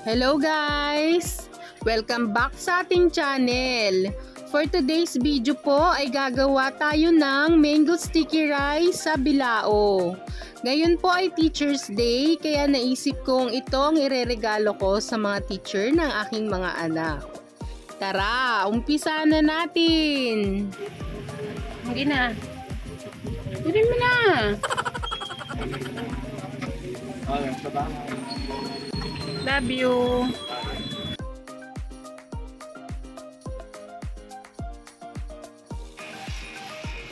Hello guys! Welcome back sa ating channel. For today's video po ay gagawa tayo ng mango sticky rice sa bilao. Ngayon po ay Teacher's Day kaya naisip kong itong ireregalo ko sa mga teacher ng aking mga anak. Tara, umpisa na natin! Hindi na. Kunin mo na! Love you!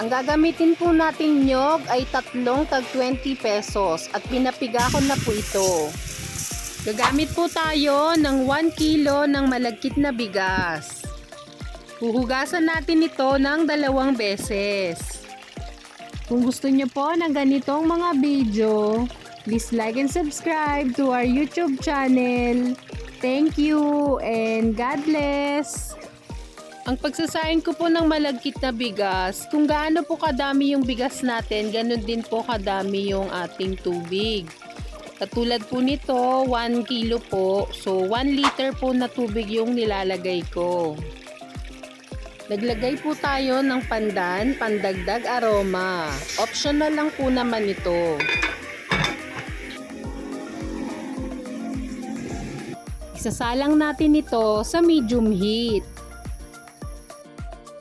Ang gagamitin po natin nyog ay tatlong tag 20 pesos at pinapiga ko na po ito. Gagamit po tayo ng 1 kilo ng malagkit na bigas. Huhugasan natin ito ng 2 beses. Kung gusto nyo po ng ganitong mga video, please like and subscribe to our YouTube channel. Thank you and God bless! Ang pagsasayang ko po ng malagkit na bigas, kung gaano po kadami yung bigas natin, ganun din po kadami yung ating tubig. Katulad po nito, 1 kilo po, so 1 liter po na tubig yung nilalagay ko. Naglagay po tayo ng pandan, pandagdag aroma. Optional lang po naman ito. Isasalang natin ito sa medium heat.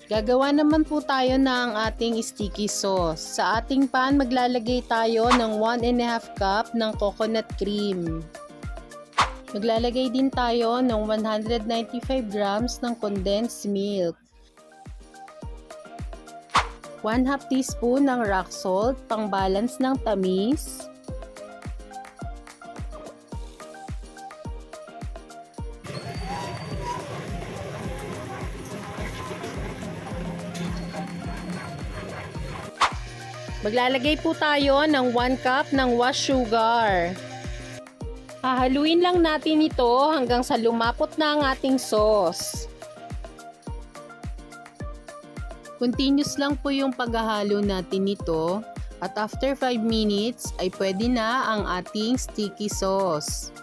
Gagawa naman po tayo ng ating sticky sauce. Sa ating pan, maglalagay tayo ng 1½ cup ng coconut cream. Maglalagay din tayo ng 195 grams ng condensed milk. 1/2 teaspoon ng rock salt, pang balance ng tamis. Maglalagay po tayo ng 1 cup ng wash sugar. Hahaluin lang natin ito hanggang sa lumapot na ang ating sauce. Continuous lang po yung paghahalo natin nito at after 5 minutes ay pwede na ang ating sticky sauce.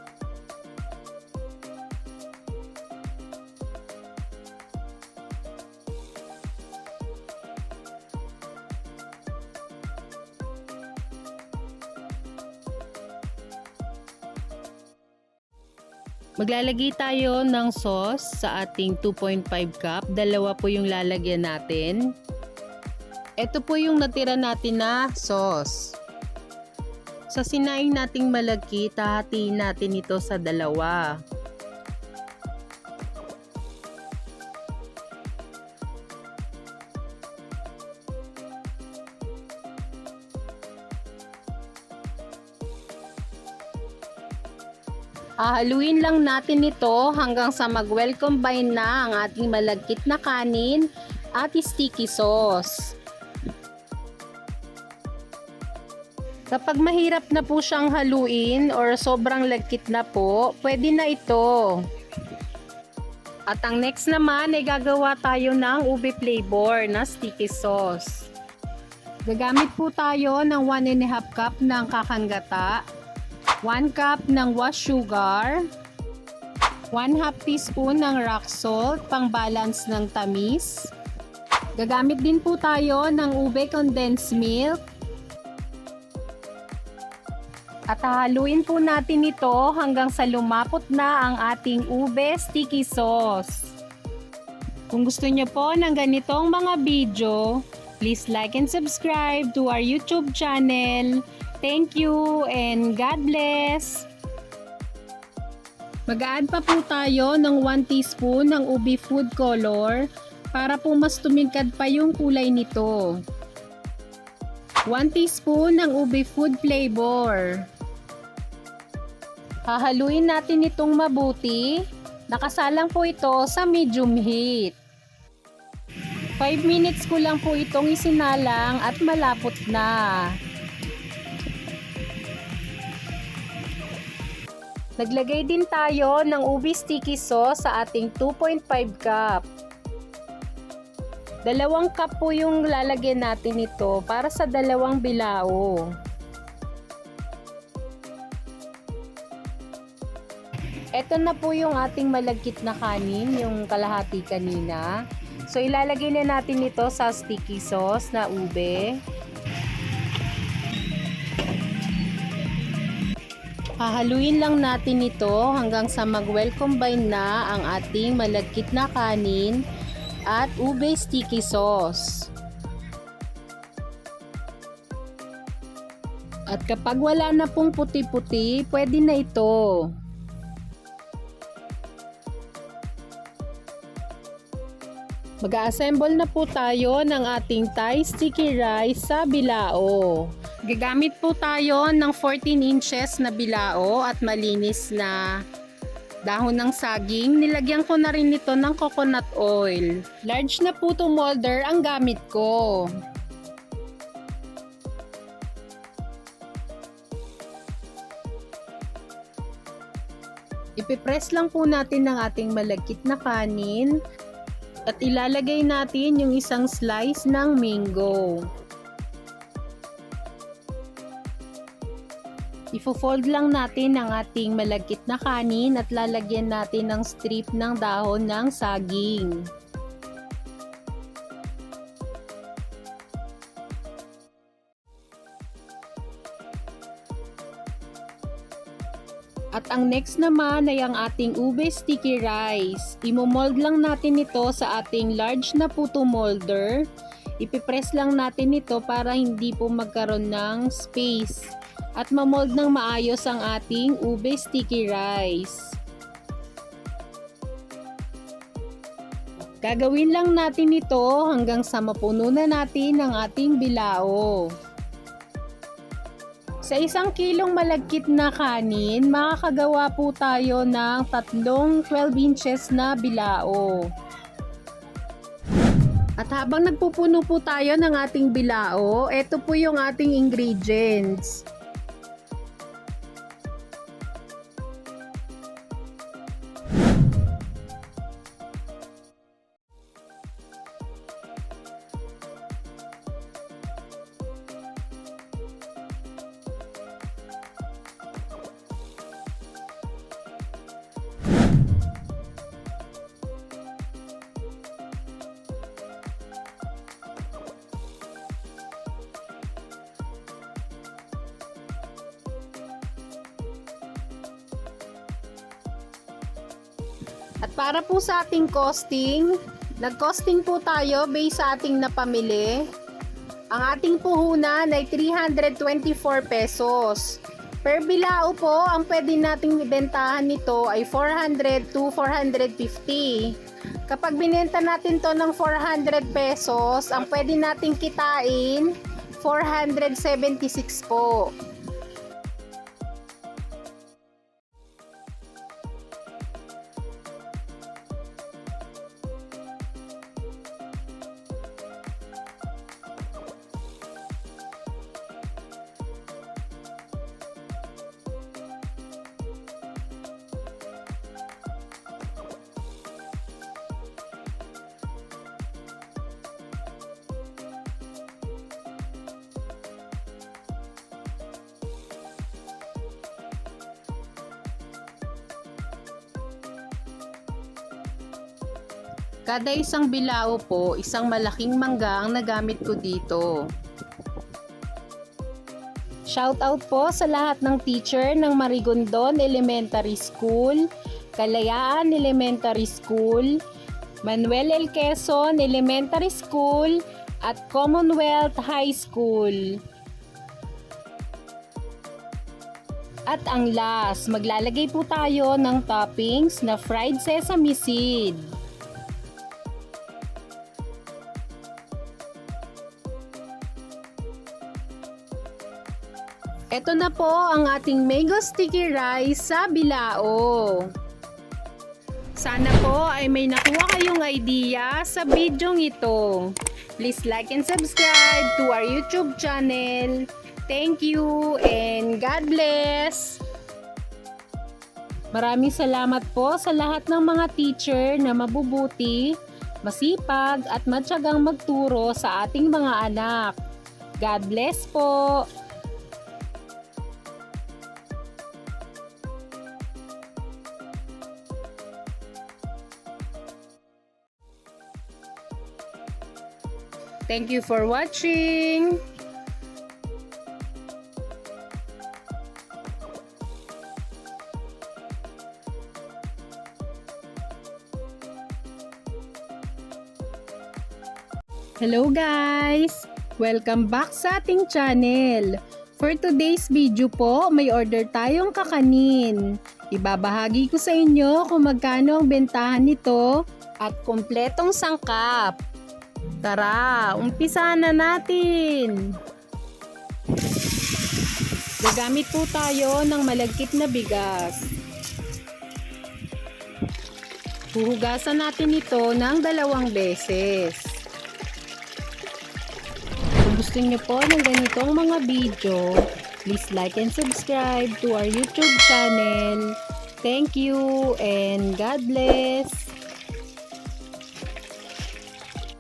Maglalagay tayo ng sauce sa ating 2.5 cup. 2 po yung lalagyan natin. Ito po yung natira natin na sauce. Sa sinaing nating malagkit, hahatiin natin ito sa 2. Hahaluin lang natin ito hanggang sa mag-well combine na ang ating malagkit na kanin at sticky sauce. Kapag mahirap na po siyang haluin or sobrang lagkit na po, pwede na ito. At ang next naman ay gagawa tayo ng ube flavor na sticky sauce. Gagamit po tayo ng 1½ cup ng kakanggata, 1 cup ng wash sugar, 1/2 teaspoon ng rock salt, pang balance ng tamis. Gagamit din po tayo ng ube condensed milk. At hahaluin po natin ito hanggang sa lumapot na ang ating ube sticky sauce. Kung gusto nyo po ng ganitong mga video, please like and subscribe to our YouTube channel. Thank you and God bless! Mag-add pa po tayo ng 1 teaspoon ng ube food color para po mas tumingkad pa yung kulay nito. 1 teaspoon ng ube food flavor. Hahaluin natin itong mabuti. Nakasalang po ito sa medium heat. 5 minutes ko lang po itong isinalang at malapot na. Naglagay din tayo ng ube sticky sauce sa ating 2.5 cup. 2 cup po yung lalagyan natin ito para sa 2 bilao. Ito na po yung ating malagkit na kanin, yung kalahati kanina. So ilalagay na natin ito sa sticky sauce na ube. Hahaluin lang natin ito hanggang sa mag-well combine na ang ating malagkit na kanin at ube sticky sauce. At kapag wala na pong puti-puti, pwede na ito. Mag-assemble na po tayo ng ating Thai sticky rice sa bilao. Gagamit po tayo ng 14 inches na bilao at malinis na dahon ng saging. Nilagyan ko na rin ito ng coconut oil. Large na po itong molder ang gamit ko. Ipipress lang po natin ang ating malagkit na kanin at ilalagay natin yung isang slice ng mango. Ifo-fold lang natin ang ating malagkit na kanin at lalagyan natin ng strip ng dahon ng saging. At ang next naman ay ang ating ube sticky rice. Imo-mold lang natin ito sa ating large na puto molder. Ipipress lang natin ito para hindi po magkaroon ng space at ma-mold ng maayos ang ating ube sticky rice. Gagawin lang natin ito hanggang sa mapuno na natin ang ating bilao. Sa 1 kilong malagkit na kanin, makakagawa po tayo ng 3 12 inches na bilao. At habang nagpupuno po tayo ng ating bilao, ito po yung ating ingredients. At para po sa ating costing, nag-costing po tayo based sa ating napamili. Ang ating puhunan ay 324 pesos. Per bilao po, ang pwede nating ibentahan nito ay 400 to 450. Kapag binenta natin to ng 400 pesos, ang pwede nating kitain 476 po. Kada isang bilao po, isang malaking mangga ang nagamit ko dito. Shoutout po sa lahat ng teacher ng Marigondon Elementary School, Kalayaan Elementary School, Manuel L. Quezon Elementary School, at Commonwealth High School. At ang last, maglalagay po tayo ng toppings na fried sesame seed. Ito na po ang ating mango sticky rice sa bilao. Sana po ay may nakuha kayong idea sa bidyong ito. Please like and subscribe to our YouTube channel. Thank you and God bless! Maraming salamat po sa lahat ng mga teacher na mabubuti, masipag at matyagang magturo sa ating mga anak. God bless po! Thank you for watching! Hello guys! Welcome back sa ating channel. For today's video po, may order tayong kakanin. Ibabahagi ko sa inyo kung magkano ang bentahan nito at kumpletong sangkap. Tara, umpisa na natin! Gagamit po tayo ng malagkit na bigas. Huhugasan natin ito ng 2 beses. Kung gusto niyo po ng ganitong mga video, please like and subscribe to our YouTube channel. Thank you and God bless!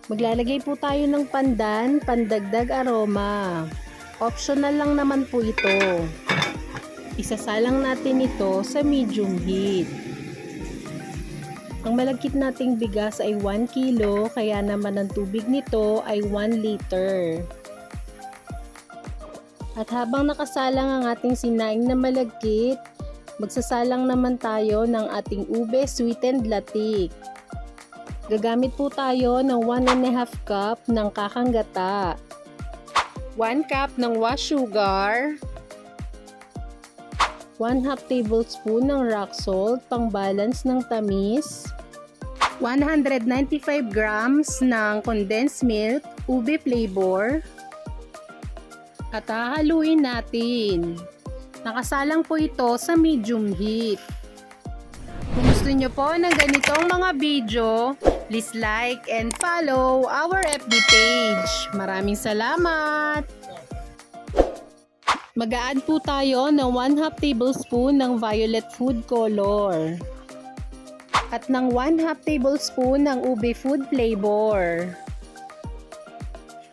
Maglalagay po tayo ng pandan, pandagdag aroma. Optional lang naman po ito. Isasalang natin ito sa medium heat. Ang malagkit nating bigas ay 1 kilo, kaya naman ang tubig nito ay 1 liter. At habang nakasalang ang ating sinaing na malagkit, magsasalang naman tayo ng ating ube sweetened latik. Gagamit po tayo ng 1½ cup ng kakang gata, 1 cup ng wash sugar, 1/2 tablespoon ng rock salt pang balance ng tamis, 195 grams ng condensed milk, ube flavor, at hahaluin natin. Nakasalang po ito sa medium heat. Kung gusto nyo po ng ganitong mga video, please like and follow our FB page. Maraming salamat! Mag-a-add po tayo ng 1/2 tablespoon ng violet food color at ng 1/2 tablespoon ng ube food flavor.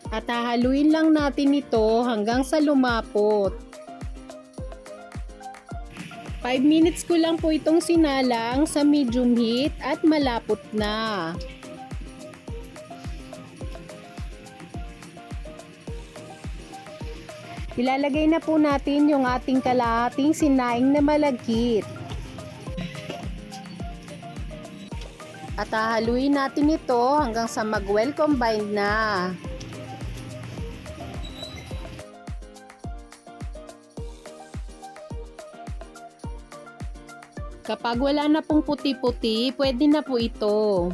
At hahaluin lang natin ito hanggang sa lumapot. 5 minutes ko lang po itong sinalang sa medium heat at malapot na. Ilalagay na po natin yung ating kalahating sinaing na malagkit. At hahaluin natin ito hanggang sa mag-well combined na. Kapag wala na pong puti-puti, pwede na po ito.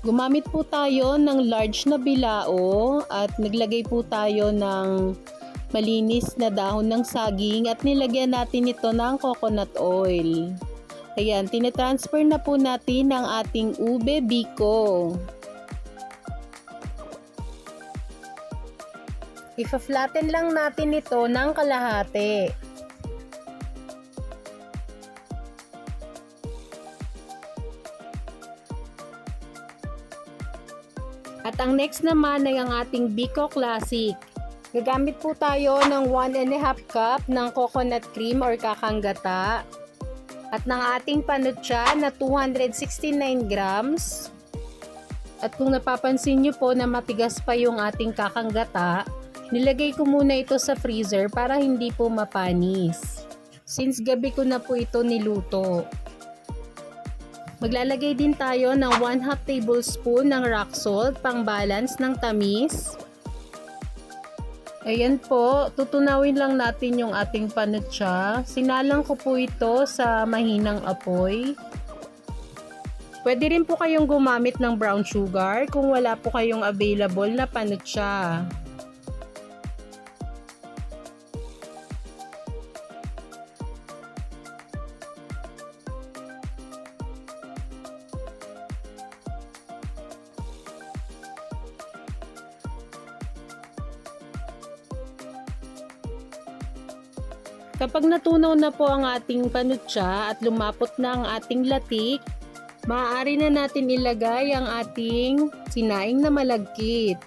Gumamit po tayo ng large na bilao at naglagay po tayo ng malinis na dahon ng saging at nilagyan natin ito ng coconut oil. Ayan, tinatransfer na po natin ang ating ube biko. Ifa-flatten lang natin ito ng kalahati. At ang next naman ay ang ating Biko Classic. Gagamit po tayo ng 1½ cup ng coconut cream or kakang gata at ng ating panutsa na 269 grams. At kung napapansin nyo po na matigas pa yung ating kakang gata, nilagay ko muna ito sa freezer para hindi po mapanis. Since gabi ko na po ito niluto. Maglalagay din tayo ng 1/2 tablespoon ng rock salt pang balance ng tamis. Ayan po, tutunawin lang natin yung ating panutsa. Sinalang ko po ito sa mahinang apoy. Pwede rin po kayong gumamit ng brown sugar kung wala po kayong available na panutsa. Kapag natunaw na po ang ating panutsa at lumapot na ang ating latik, maaari na natin ilagay ang ating sinaing na malagkit.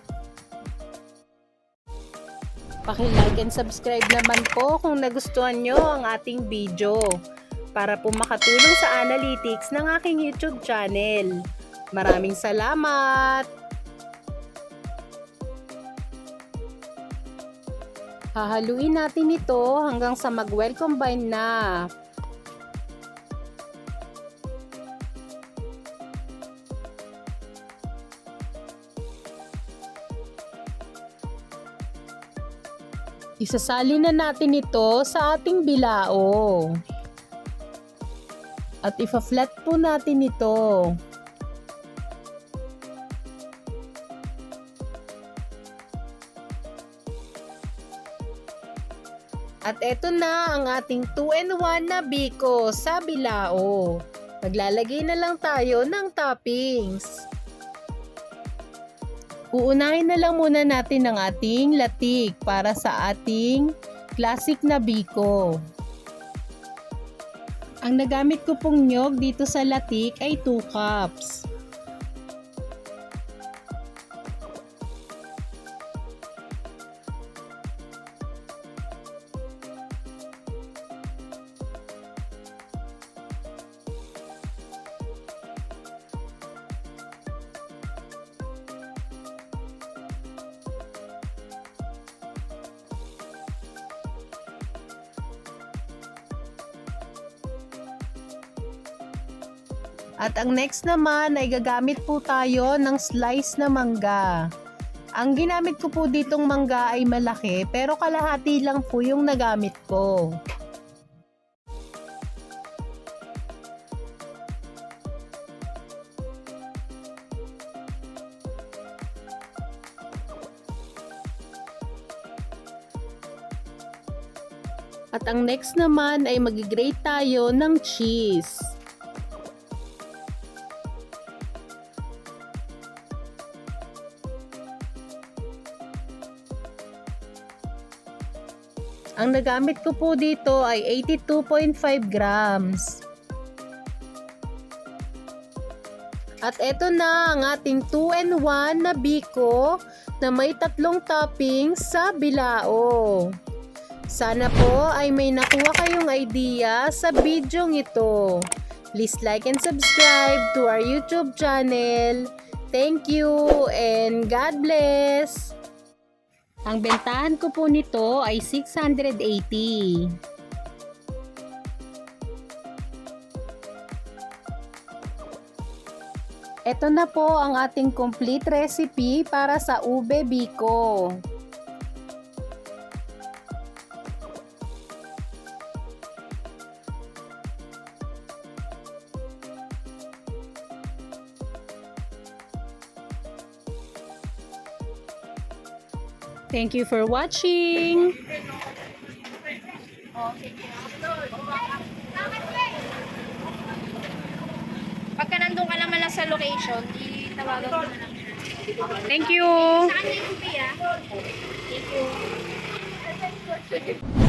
Paki-like and subscribe naman po kung nagustuhan nyo ang ating video para po makatulong sa analytics ng aking YouTube channel. Maraming salamat! Hahaluin natin ito hanggang sa mag-well combine na. Isasali na natin ito sa ating bilao. At ifa-flat po natin ito. At eto na ang ating 2-in-1 na biko sa bilao. Maglalagay na lang tayo ng toppings. Uunahin na lang muna natin ang ating latik para sa ating classic na biko. Ang nagamit ko pong nyog dito sa latik ay 2 cups. At ang next naman ay gagamit po tayo ng slice na mangga. Ang ginamit ko po ditong mangga ay malaki pero kalahati lang po yung nagamit ko. At ang next naman ay mag-grate tayo ng cheese. Ang nagamit ko po dito ay 82.5 grams. At eto na ang ating 2-in-1 na biko na may 3 toppings sa bilao. Sana po ay may nakuha kayong idea sa bidyong ito. Please like and subscribe to our YouTube channel. Thank you and God bless! Ang bentahan ko po nito ay 680. Ito na po ang ating complete recipe para sa ube biko. Thank you for watching! Pagka nandun ka naman lang sa location, itawagan ko na lang. Thank you! Sa kanya yung Thank you.